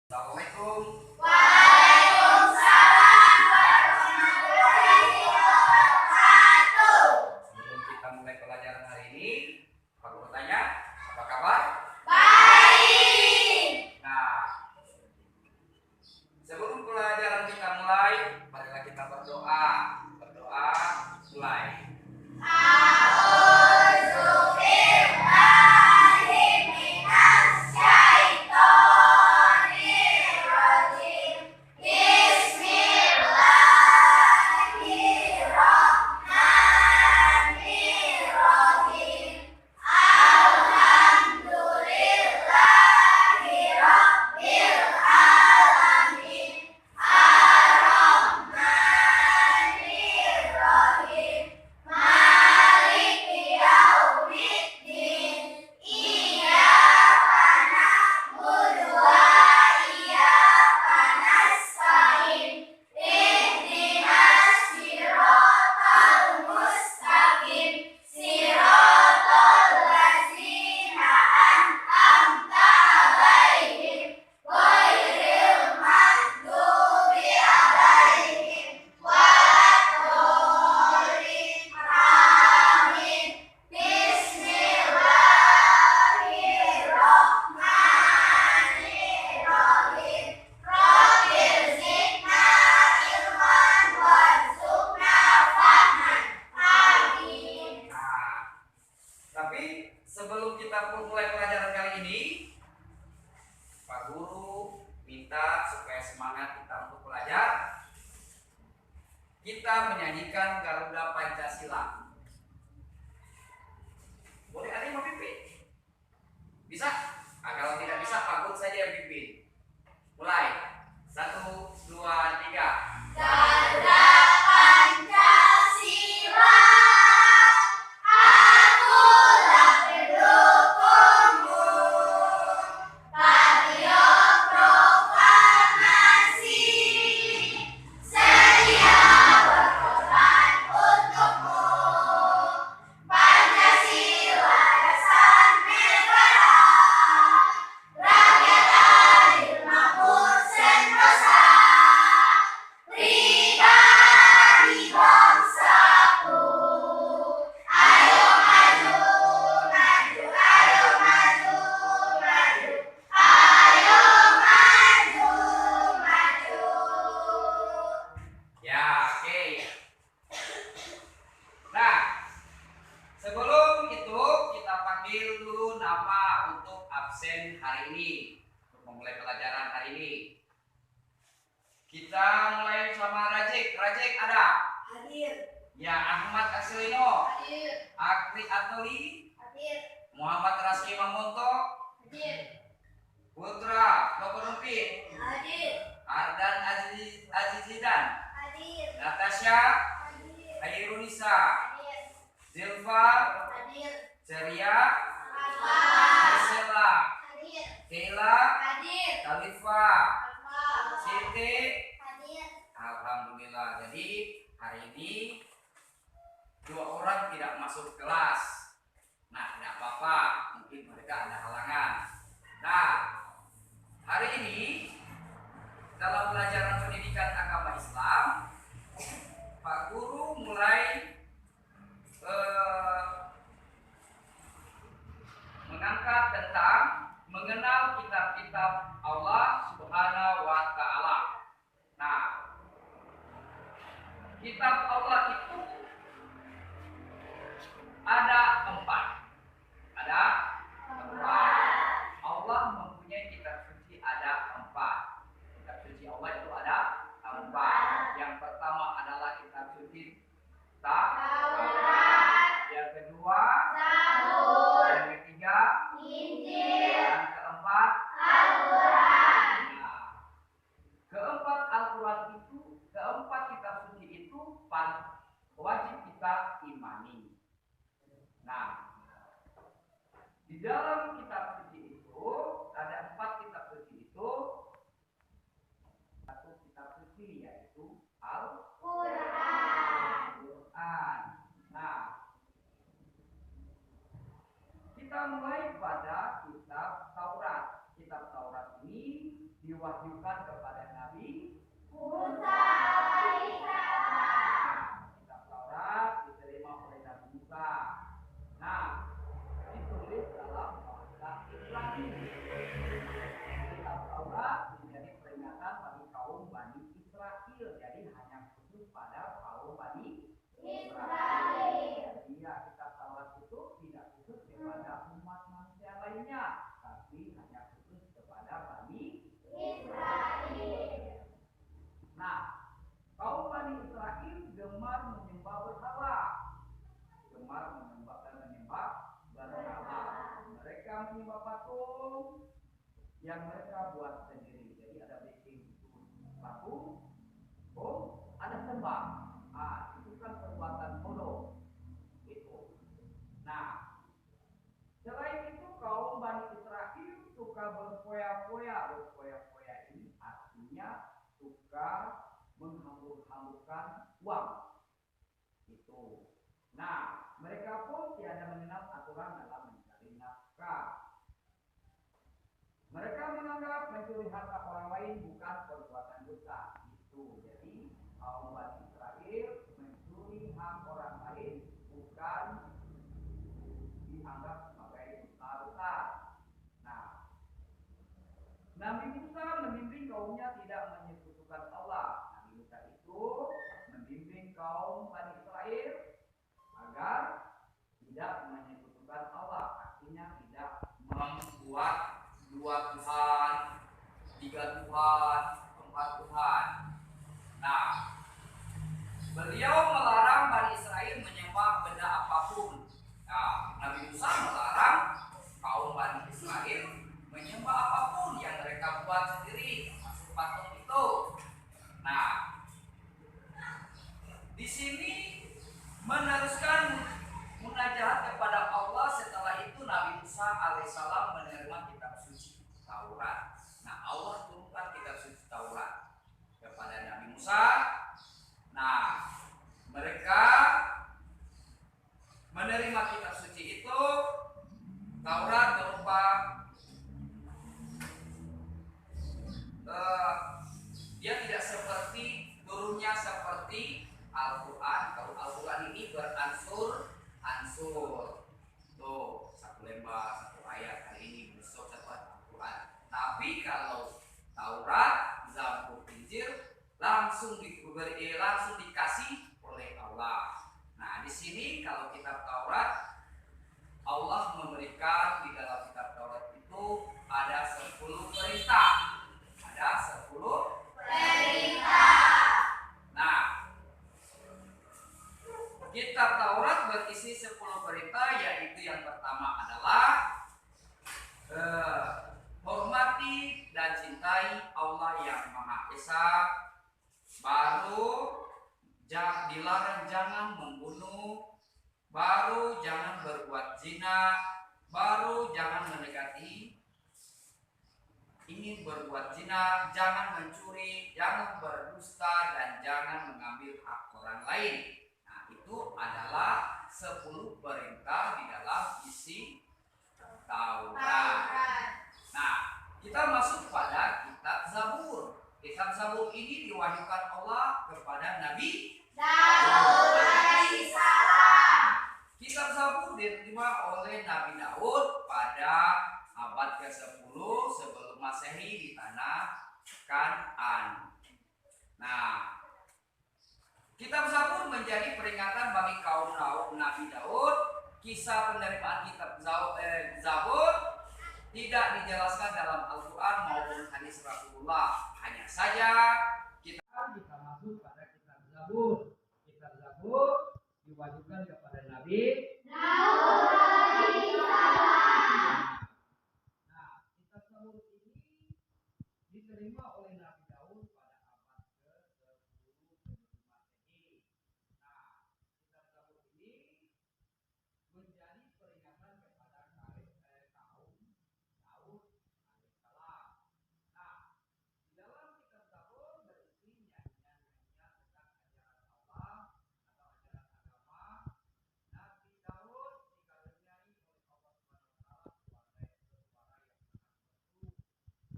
Assalamualaikum. Waalaikumsalam warahmatullahi wabarakatuh. Sebelum kita mulai pelajaran hari ini, aku bertanya, apa kabar? Baik. Nah, sebelum pelajaran kita mulai, marilah kita berdoa. Berdoa mulai. A'udzu billahi minasy syaithanir rajim. Bismillahirrahmanirrahim. Alhamdulillahi rabbil alamin. Ar-Rahmanir Rahim. Maliki yaumiddin. Iyyaka na'budu wa iyyaka nasta'in. Ihdinas siratal mustaqim. Siratal ladzina an'amta 'alaihim ghairil maghdubi 'alaihim waladdallin. Amin. Bismillahirrahmanirrahim. Rabbil zidna ilman warzuqna fahman. Amin. Nah, tapi sebelum kita mulai pelajaran kali ini, Pak Guru minta supaya semangat kita untuk belajar. Kita menyanyikan Garuda Pancasila. Boleh ada yang mau pimpin? Bisa? Nah, kalau tidak bisa, Pak Guru saja yang pimpin. Mulai. 1, 2, 3. Garuda Pancasila, akulah pendukungmu. Patriot proklamasi, sedia berkorban untukmu. Pancasila dasar negara, rakyat adil makmur sentosa. Pribadi bangsaku, ayo maju, maju, ayo maju, maju, ayo maju, maju. Ya, oke. Nah, sebelum itu kita panggil dulu nama untuk absen hari ini, untuk memulai pelajaran hari ini. Kita mulai sama Rajik. Rajik ada? Hadir, Ya, Ahmad Asilino, hadir, Akri Atoli, hadir, Muhammad Raski Mamonto, hadir, Putra Nokorumpin, hadir, Ardan Azizidan, hadir, Natasha hadir, Hairunisa, hadir, Zilfa, hadir, Ceria, Alfa, Marcella, hadir, Keila, hadir, Khalifa, Alfa, Siti. hadir. Alhamdulillah. Jadi hari ini 2 orang tidak masuk kelas. Nah, tidak apa-apa. Mungkin mereka ada halangan. Nah, hari ini dalam pelajaran pendidikan agama Islam, Pak Guru mulai mengangkat tentang mengenal kitab-kitab Allah Subhanahu wa Ta'ala. Nah, kitab Allah itu ada 4. Ada 4. Allah mempunyai kitab suci ada 4. Kitab suci Allah itu ada 4. Yang pertama adalah kitab suci Taurat. Yang kedua Zabur, yang ketiga, Injil, yang keempat. Al-Quran. Nah, keempat Al-Quran itu, keempat kitab suci itu wajib kita imani. Nah, di dalam kitab suci itu ada 4 kitab suci itu. Satu kitab suci yaitu Quran. Al-Quran. Nah, kita mulai pada kitab Taurat. Kitab Taurat ini diwahyukan kepada Nabi Musa alaihissalam. Kitab Taurat diterima oleh Nabi Musa. Nah, ditulis dalam bahasa Ibrani. Kitab Taurat menjadi peringatan bagi kaum Bani Israel. Jadi hanya khusus pada kaum Bani Israel. Iya, kitab Taurat itu tidak khusus kepada umat manusia lainnya, tapi hanya khusus kepada Bani Israel. Nah, kaum Bani Israel gemar menyembah berhala. Gemar menyembah berhala. Mereka menyembah patung yang mereka buat sendiri. Jadi ada bikin patung, ada sembah. Itu kan perbuatan bodoh. Itu. Nah, selain itu kaum Bani Israel suka berfoya-foya. Berfoya-foya ini artinya suka menghambur-hamburkan uang. Itu. Nah, mereka pun tiada mengenal aturan dalam mencari nafkah. Mereka menganggap mencuri harta orang lain bukan perbuatan dosa. Itu. Jadi kaum Bani Israel mencuri hak orang lain bukan dianggap sebagai dosa besar. Nah, Nabi Musa membimbing kaumnya tidak menyekutukan Allah. Nabi Musa itu membimbing kaum Bani Israel agar tidak menyekutukan Allah. Artinya tidak membuat dua Tuhan, tiga Tuhan, empat Tuhan. Nah, beliau melarang Bani Israel menyembah benda apapun. Nah, Nabi Musa melarang kaum Bani Israel menyembah apapun yang mereka buat sendiri, termasuk patung itu. Nah, di sini meneruskan munajat kepada Allah. Setelah itu Nabi Musa alaihissalam menerima kitab suci Taurat. Nah, Allah turunkan kitab suci Taurat kepada Nabi Musa. Nah, mereka menerima kitab suci itu. Taurat berupa dia tidak seperti turunnya seperti Al-Quran. Kalau Al-Quran ini beransur tuh, satu lembar, satu ayat. Hari ini besok satu ayat Al-Quran. Tapi kalau Taurat, Zabur, Injil langsung dikasih oleh Allah. Nah, di sini kalau kitab Taurat, Allah memberikan di dalam kitab Taurat itu ada 10 perintah. Ada 10 perintah. Nah, kitab Taurat berisi 10 perintah, yaitu yang pertama adalah hormati dan cintai Allah yang Maha Esa. Baru dilarang jangan membunuh. Baru jangan berbuat zina. Baru jangan mendekati ingin berbuat zina, jangan mencuri, jangan berdusta, dan jangan mengambil hak orang lain. Nah, itu adalah 10 perintah di dalam isi Taurat. Nah, kita masuk pada kitab Zabur. Kitab Zabur ini diwahyukan Allah kepada Nabi Daud alaihissalam. Kitab Zabur diterima oleh Nabi Daud pada abad ke-10 sebelum Masehi di tanah Kan'an. Nah, kitab Zabur menjadi peringatan bagi kaum Nabi Daud. Kisah penerimaan kitab Zabur tidak dijelaskan dalam Al-Quran maupun hadis Rasulullah. Hanya saja kita masuk pada kitab Zabur. Kitab Zabur diwajibkan kepada Nabi Daud alaihissalam. Nah, kitab Zabur ini diterima oleh Nabi Daud pada abad ke-10 sebelum Masehi. Nah, kitab Zabur ini menjadi peringatan kepada kaum Daud alaihissalam. Nah, di dalam kitab Zabur berisi nyanyian-nyanyian tentang ajaran Allah atau ajaran agama. Nabi Daud dikaruniai oleh Allah Subhanahu wa taala suara yang sangat merdu.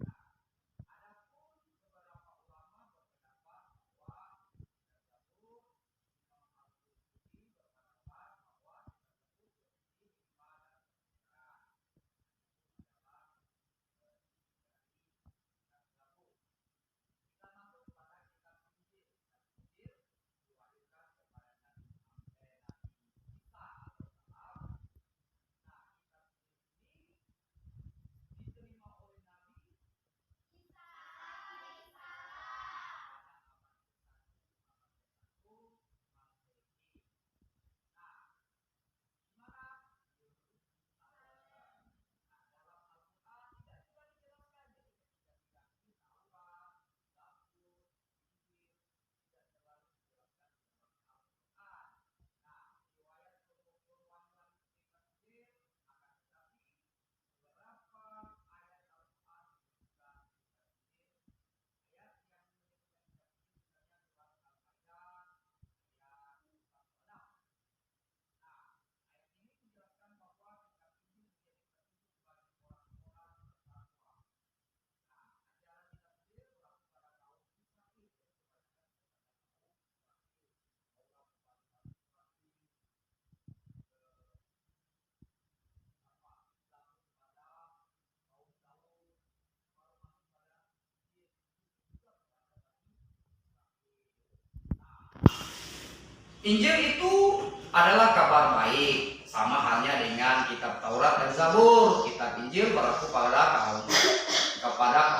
Nah, adapun Injil itu adalah kabar baik, sama halnya dengan kitab Taurat dan Zabur. Kitab Injil berlaku kepada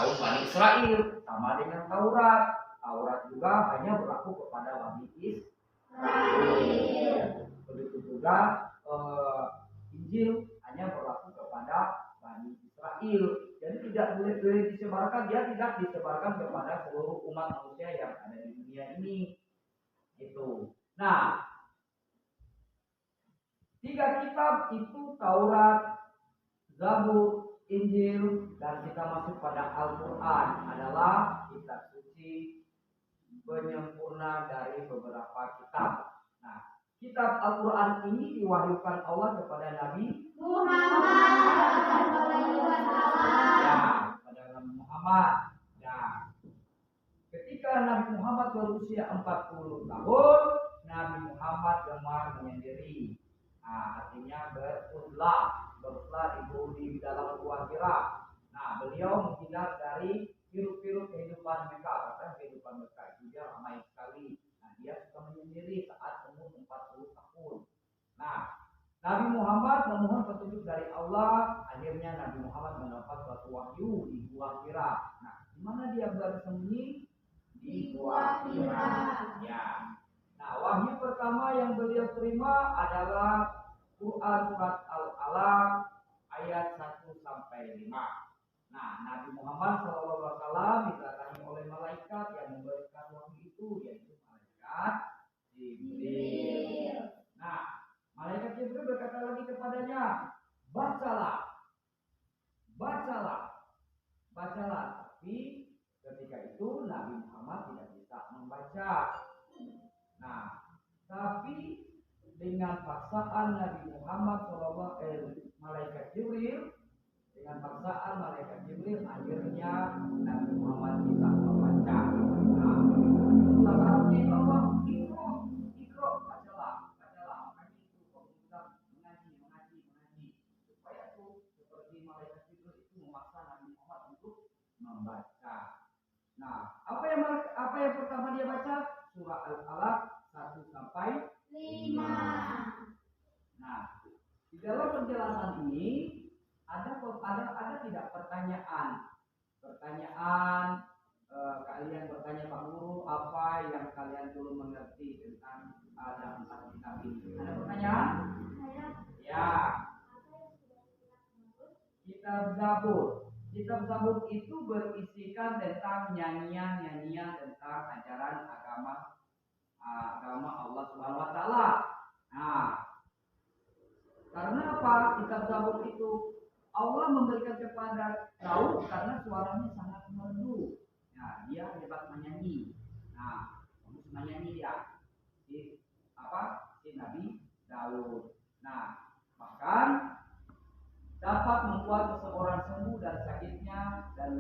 kaum Bani Israel, sama dengan Taurat. Taurat juga hanya berlaku kepada Bani Israel. Begitu juga Injil hanya berlaku kepada Bani Israel. Jadi tidak boleh disebarkan, dia tidak disebarkan kepada seluruh umat manusia yang ada di dunia ini. Itu. Nah, 3 kitab itu Taurat, Zabur, Injil, dan kita masuk pada Al-Quran adalah kitab suci penyempurna dari beberapa kitab. Nah, kitab Al-Quran ini diwahyukan Allah kepada Nabi Muhammad. Ya, kepada Nabi Muhammad. Ya. Ketika Nabi Muhammad berusia 40 tahun, Nabi Muhammad gemar menyendiri. Nah, artinya beruzlah di dalam gua Hira. Nah, beliau menghindar dari hiruk-pikuk kehidupan Mekah. Karena kehidupan Mekah itu dia ramai sekali. Nah, dia suka menyendiri saat umur 40 tahun. Nah, Nabi Muhammad memohon petunjuk dari Allah. Akhirnya Nabi Muhammad mendapat suatu wahyu di gua Hira. Nah, di mana dia bersembunyi? Di gua Hira. Ya. Nah, wahyu pertama yang beliau terima adalah Quran surat Al-Alaq ayat 1 sampai 5. Nah, Nabi Muhammad SAW didatangi oleh malaikat yang memberikan wahyu itu, yaitu malaikat Jibril. Nah, malaikat Jibril berkata lagi kepadanya, bacalah. Tapi ketika itu Nabi Muhammad tidak bisa membaca. Nah, tapi dengan paksaan Nabi Muhammad malaikat Jibril, akhirnya Nabi Muhammad bisa membaca. Nah, saatnya Allah ikro, bacalah, makanya itu kalau mengaji, supaya tuh seperti malaikat Jibril itu memaksa Nabi Muhammad untuk membaca. Nah, apa yang pertama dia baca? Surah Al-Alaq 1 sampai 5. Nah, di dalam penjelasan ini ada tidak pertanyaan? Kalian bertanya Pak Guru, apa yang kalian belum mengerti tentang ada 4 kitab ini? Ada pertanyaan? Ya. Kitab Zabur itu berisikan tentang nyanyian tentang ajaran agama Allah Subhanahu wa taala. Nah, karena apa? Kitab Zabur itu Allah memberikan kepada Daud karena suaranya sangat merdu. Nah, dia hebat menyanyi. Nah, bagus menyanyi dia. Si Nabi Daud. Nah, bahkan dapat membuat seseorang sembuh dari sakitnya dan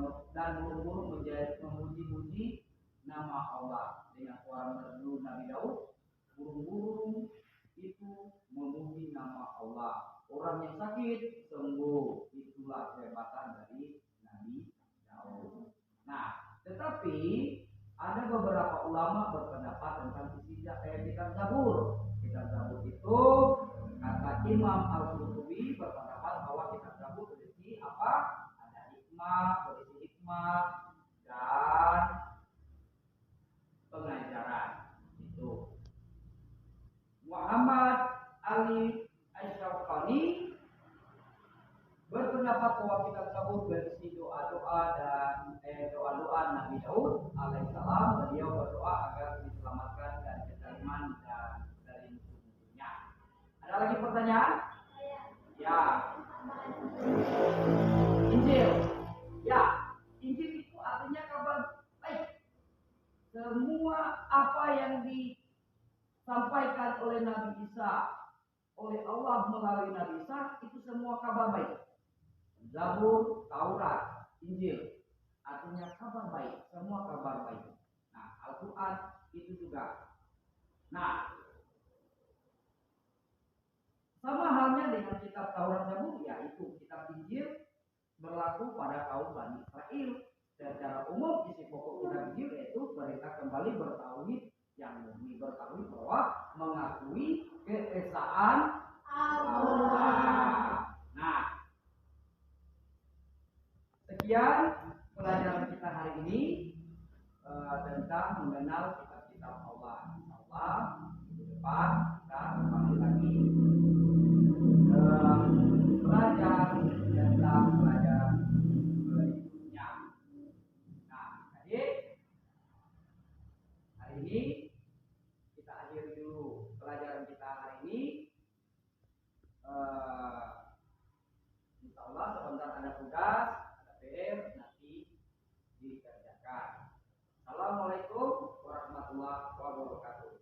burung-burung memuji-muji nama Allah. Dengan suara merdu Nabi Daud, burung-burung itu memuji nama Allah. Orang yang sakit sembuh. Itulah kehebatan dari Nabi Daud. Nah, tetapi ada beberapa ulama berpendapat tentang kitab Zabur. Kitab Zabur itu kata Imam Al-Qurtubi berpendapat bahwa kitab Zabur berisi apa? Berisi hikmah dan pengajaran. Itu. Muhammad Ali Asy-Syaukani berpendapat bahwa kitab Zabur berisi doa-doa Nabi Daud alaihissalam. Beliau berdoa agar diselamatkan dari kezaliman dan dari musuh-musuhnya. Ada lagi pertanyaan? Ya. Injil. Ya, Injil itu artinya kabar baik. Semua apa yang disampaikan oleh Nabi Isa, oleh Allah melalui Nabi Isa, itu semua kabar baik. Zabur, Taurat, Injil, artinya kabar baik, semua kabar baik. Nah, Al-Quran itu juga. Nah, sama halnya dengan kitab Taurat, Zabur, yaitu kitab Injil berlaku pada kaum Bani Israel. Secara umum isi pokok kitab Injil yaitu berita kembali bertauhid yang murni, bertauhid bahwa ini tentang mengenal kitab-kitab Allah. Insyaallah minggu depan kita kembali lagi belajar tentang pelajaran berikutnya. Nah, jadi hari ini kita akhiri dulu pelajaran kita hari ini. Insyaallah sebentar ada tugas, ada PR nanti dikerjakan. Assalamualaikum warahmatullahi wabarakatuh.